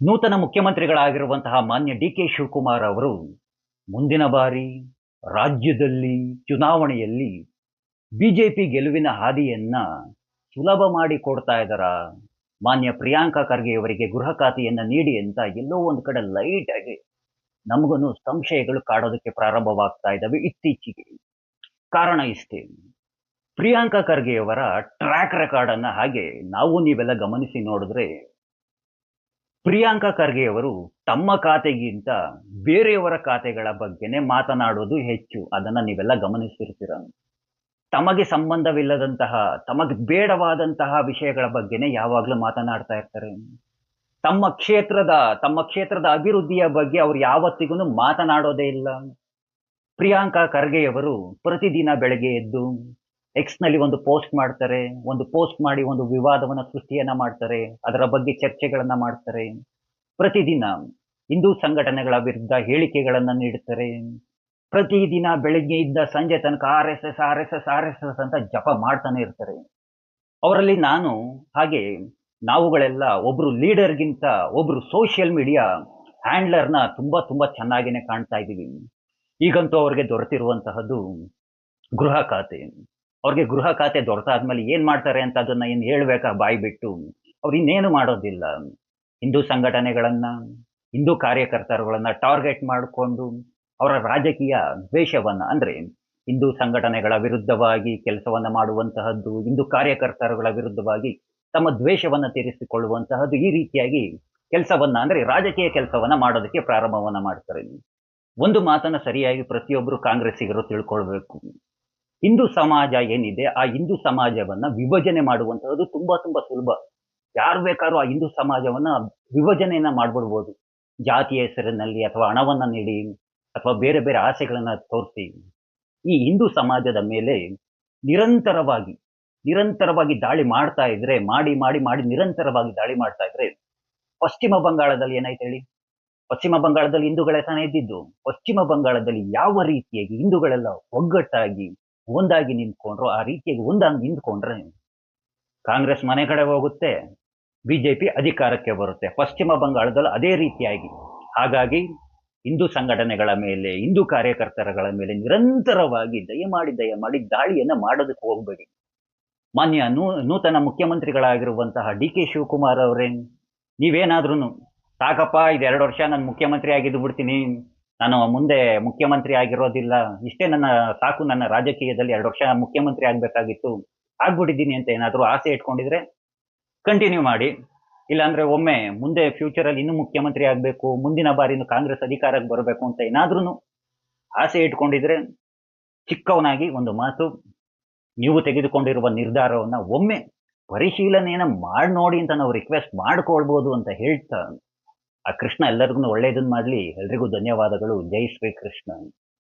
ನೂತನ ಮುಖ್ಯಮಂತ್ರಿಗಳಾಗಿರುವಂತಹ ಮಾನ್ಯ ಡಿ.ಕೆ. ಶಿವಕುಮಾರ್ ಅವರು ಮುಂದಿನ ಬಾರಿ ರಾಜ್ಯದಲ್ಲಿ ಚುನಾವಣೆಯಲ್ಲಿ ಬಿಜೆಪಿ ಗೆಲುವಿನ ಹಾದಿಯನ್ನ ಸುಲಭ ಮಾಡಿಕೊಡ್ತಾ ಇದ್ದಾರಾ? ಮಾನ್ಯ ಪ್ರಿಯಾಂಕಾ ಖರ್ಗೆಯವರಿಗೆ ಗೃಹ ಖಾತೆಯನ್ನ ನೀಡಿ ಅಂತ ಎಲ್ಲೋ ಒಂದು ಕಡೆ ಲೈಟ್ ಆಗಿ ನಮಗೂನು ಸಂಶಯಗಳು ಕಾಡೋದಕ್ಕೆ ಪ್ರಾರಂಭವಾಗ್ತಾ ಇದ್ದಾವೆ ಇತ್ತೀಚೆಗೆ. ಕಾರಣ ಇಷ್ಟೇ. ಪ್ರಿಯಾಂಕಾ ಖರ್ಗೆಯವರ ಟ್ರ್ಯಾಕ್ ರೆಕಾರ್ಡ್ ಅನ್ನ ಹಾಗೆ ನಾವು ನೀವೆಲ್ಲ ಗಮನಿಸಿ ನೋಡಿದ್ರೆ ಪ್ರಿಯಾಂಕಾ ಖರ್ಗೆಯವರು ತಮ್ಮ ಖಾತೆಗಿಂತ ಬೇರೆಯವರ ಖಾತೆಗಳ ಬಗ್ಗೆನೇ ಮಾತನಾಡೋದು ಹೆಚ್ಚು. ಅದನ್ನ ನೀವೆಲ್ಲ ಗಮನಿಸಿರ್ತೀರ. ತಮಗೆ ಸಂಬಂಧವಿಲ್ಲದಂತಹ, ತಮಗೆ ಬೇಡವಾದಂತಹ ವಿಷಯಗಳ ಬಗ್ಗೆನೇ ಯಾವಾಗ್ಲೂ ಮಾತನಾಡ್ತಾ ಇರ್ತಾರೆ. ತಮ್ಮ ಕ್ಷೇತ್ರದ ಅಭಿವೃದ್ಧಿಯ ಬಗ್ಗೆ ಅವ್ರು ಯಾವತ್ತಿಗೂ ಮಾತನಾಡೋದೇ ಇಲ್ಲ. ಪ್ರಿಯಾಂಕಾ ಖರ್ಗೆಯವರು ಪ್ರತಿದಿನ ಬೆಳಗ್ಗೆ ಎದ್ದು ಎಕ್ಸ್‌ನಲ್ಲಿ ಒಂದು ಪೋಸ್ಟ್ ಮಾಡ್ತಾರೆ. ಒಂದು ಪೋಸ್ಟ್ ಮಾಡಿ ಒಂದು ವಿವಾದವನ್ನ ಸೃಷ್ಟಿಯನ್ನ ಮಾಡ್ತಾರೆ. ಅದರ ಬಗ್ಗೆ ಚರ್ಚೆಗಳನ್ನ ಮಾಡ್ತಾರೆ. ಪ್ರತಿದಿನ ಹಿಂದೂ ಸಂಘಟನೆಗಳ ವಿರುದ್ಧ ಹೇಳಿಕೆಗಳನ್ನ ನೀಡುತ್ತಾರೆ. ಪ್ರತಿದಿನ ಬೆಳಗ್ಗೆಯಿಂದ ಸಂಜೆ ತನಕ ಆರ್.ಎಸ್.ಎಸ್, ಆರ್.ಎಸ್.ಎಸ್, ಆರ್.ಎಸ್.ಎಸ್ ಅಂತ ಜಪ ಮಾಡ್ತಾನೆ ಇರ್ತಾರೆ. ಅವರಲ್ಲಿ ನಾವುಗಳೆಲ್ಲ ಒಬ್ರು ಲೀಡರ್‌ಗಿಂತ ಒಬ್ರು ಸೋಷಿಯಲ್ ಮೀಡಿಯಾ ಹ್ಯಾಂಡ್ಲರ್‌ನ ತುಂಬಾ ತುಂಬಾ ಚೆನ್ನಾಗಿನೇ ಕಾಣ್ತಾ ಇದ್ದೀವಿ. ಈಗಂತೂ ಅವ್ರಿಗೆ ದೊರೆತಿರುವಂತಹದ್ದು ಗೃಹ ಖಾತೆ. ಅವ್ರಿಗೆ ಗೃಹ ಖಾತೆ ದೊರೆತಾದ್ಮೇಲೆ ಏನ್ ಮಾಡ್ತಾರೆ ಅಂತ ಅದನ್ನ ಏನ್ ಹೇಳ್ಬೇಕಾ ಬಾಯಿ ಬಿಟ್ಟು? ಅವ್ರು ಇನ್ನೇನು ಮಾಡೋದಿಲ್ಲ. ಹಿಂದೂ ಸಂಘಟನೆಗಳನ್ನ, ಹಿಂದೂ ಕಾರ್ಯಕರ್ತರುಗಳನ್ನ ಟಾರ್ಗೆಟ್ ಮಾಡಿಕೊಂಡು ಅವರ ರಾಜಕೀಯ ದ್ವೇಷವನ್ನ ಅಂದ್ರೆ ಹಿಂದೂ ಸಂಘಟನೆಗಳ ವಿರುದ್ಧವಾಗಿ ಕೆಲಸವನ್ನ ಮಾಡುವಂತಹದ್ದು, ಹಿಂದೂ ಕಾರ್ಯಕರ್ತರುಗಳ ವಿರುದ್ಧವಾಗಿ ತಮ್ಮ ದ್ವೇಷವನ್ನ ತೀರಿಸಿಕೊಳ್ಳುವಂತಹದ್ದು, ಈ ರೀತಿಯಾಗಿ ಕೆಲಸವನ್ನ ಅಂದ್ರೆ ರಾಜಕೀಯ ಕೆಲಸವನ್ನ ಮಾಡೋದಕ್ಕೆ ಪ್ರಾರಂಭವನ್ನ ಮಾಡ್ತಾರೆ. ಒಂದು ಮಾತನ್ನ ಸರಿಯಾಗಿ ಪ್ರತಿಯೊಬ್ಬರು ಕಾಂಗ್ರೆಸ್ಸಿಗರು ತಿಳ್ಕೊಳ್ಬೇಕು. ಹಿಂದೂ ಸಮಾಜ ಏನಿದೆ, ಆ ಹಿಂದೂ ಸಮಾಜವನ್ನ ವಿಭಜನೆ ಮಾಡುವಂತಹದ್ದು ತುಂಬಾ ತುಂಬಾ ಸುಲಭ. ಯಾರು ಬೇಕಾದ್ರೂ ಆ ಹಿಂದೂ ಸಮಾಜವನ್ನ ವಿಭಜನೆಯನ್ನ ಮಾಡ್ಬಿಡ್ಬೋದು. ಜಾತಿಯ ಹೆಸರಿನಲ್ಲಿ ಅಥವಾ ಹಣವನ್ನ ನೀಡಿ ಅಥವಾ ಬೇರೆ ಬೇರೆ ಆಸೆಗಳನ್ನ ತೋರಿಸಿ ಈ ಹಿಂದೂ ಸಮಾಜದ ಮೇಲೆ ನಿರಂತರವಾಗಿ ನಿರಂತರವಾಗಿ ದಾಳಿ ಮಾಡ್ತಾ ಇದ್ರೆ, ಮಾಡಿ ಮಾಡಿ ಮಾಡಿ ನಿರಂತರವಾಗಿ ದಾಳಿ ಮಾಡ್ತಾ ಇದ್ರೆ, ಪಶ್ಚಿಮ ಬಂಗಾಳದಲ್ಲಿ ಏನಾಯ್ತು ಹೇಳಿ? ಪಶ್ಚಿಮ ಬಂಗಾಳದಲ್ಲಿ ಹಿಂದೂಗಳೇ ತಾನೇ ಇದ್ದಿದ್ದು. ಪಶ್ಚಿಮ ಬಂಗಾಳದಲ್ಲಿ ಯಾವ ರೀತಿಯಾಗಿ ಹಿಂದೂಗಳೆಲ್ಲ ಒಗ್ಗಟ್ಟಾಗಿ ಒಂದಾಗಿ ನಿಂತ್ಕೊಂಡ್ರು, ಆ ರೀತಿಯಾಗಿ ಒಂದಾಗಿ ನಿಂತ್ಕೊಂಡ್ರೆ ಕಾಂಗ್ರೆಸ್ ಮನೆ ಕಡೆ ಹೋಗುತ್ತೆ, ಬಿಜೆಪಿ ಅಧಿಕಾರಕ್ಕೆ ಬರುತ್ತೆ. ಪಶ್ಚಿಮ ಬಂಗಾಳದಲ್ಲೂ ಅದೇ ರೀತಿಯಾಗಿ. ಹಾಗಾಗಿ ಹಿಂದೂ ಸಂಘಟನೆಗಳ ಮೇಲೆ, ಹಿಂದೂ ಕಾರ್ಯಕರ್ತರುಗಳ ಮೇಲೆ ನಿರಂತರವಾಗಿ ದಯಮಾಡಿ ದಾಳಿಯನ್ನ ಮಾಡೋದಕ್ಕೆ ಹೋಗ್ಬೇಡಿ. ಮಾನ್ಯ ನೂತನ ಮುಖ್ಯಮಂತ್ರಿಗಳಾಗಿರುವಂತಹ ಡಿ.ಕೆ. ಶಿವಕುಮಾರ್ ಅವರೇ, ನೀವೇನಾದ್ರೂನು ಸಾಕಪ್ಪ ಇದು 2 ವರ್ಷ ನಾನು ಮುಖ್ಯಮಂತ್ರಿ ಆಗಿದ್ದು ಬಿಡ್ತೀನಿ. ನಾನು ಮುಂದೆ ಮುಖ್ಯಮಂತ್ರಿ ಆಗಿರೋದಿಲ್ಲ. ಇಷ್ಟೇ ಸಾಕು, ನನ್ನ ರಾಜಕೀಯದಲ್ಲಿ 2 ವರ್ಷ ಮುಖ್ಯಮಂತ್ರಿ ಆಗ್ಬೇಕಾಗಿತ್ತು. ಆಗ್ಬಿಟ್ಟಿದ್ದೀನಿ ಅಂತ ಏನಾದ್ರು ಆಸೆ ಇಟ್ಕೊಂಡಿದ್ರೆ ಕಂಟಿನ್ಯೂ ಮಾಡಿ. ಇಲ್ಲಾಂದ್ರೆ ಒಮ್ಮೆ ಮುಂದೆ ಫ್ಯೂಚರಲ್ಲಿ ಇನ್ನೂ ಮುಖ್ಯಮಂತ್ರಿ ಆಗ್ಬೇಕು, ಮುಂದಿನ ಬಾರಿನೂ ಕಾಂಗ್ರೆಸ್ ಅಧಿಕಾರಕ್ಕೆ ಬರಬೇಕು ಅಂತ ಏನಾದ್ರೂನು ಆಸೆ ಇಟ್ಕೊಂಡಿದ್ರೆ ಚಿಕ್ಕವನಾಗಿ ಒಂದು ಮಾತು, ನೀವು ತೆಗೆದುಕೊಂಡಿರುವ ನಿರ್ಧಾರವನ್ನ ಒಮ್ಮೆ ಪರಿಶೀಲನೆಯನ್ನ ಮಾಡಿ ನೋಡಿ ಅಂತ ನಾವು ರಿಕ್ವೆಸ್ಟ್ ಮಾಡ್ಕೊಳ್ಬೋದು ಅಂತ ಹೇಳ್ತಾ, ಆ ಕೃಷ್ಣ ಎಲ್ಲರಿಗೂ ಒಳ್ಳೇದನ್ನ ಮಾಡ್ಲಿ. ಎಲ್ರಿಗೂ ಧನ್ಯವಾದಗಳು. ಜೈ ಶ್ರೀ ಕೃಷ್ಣ.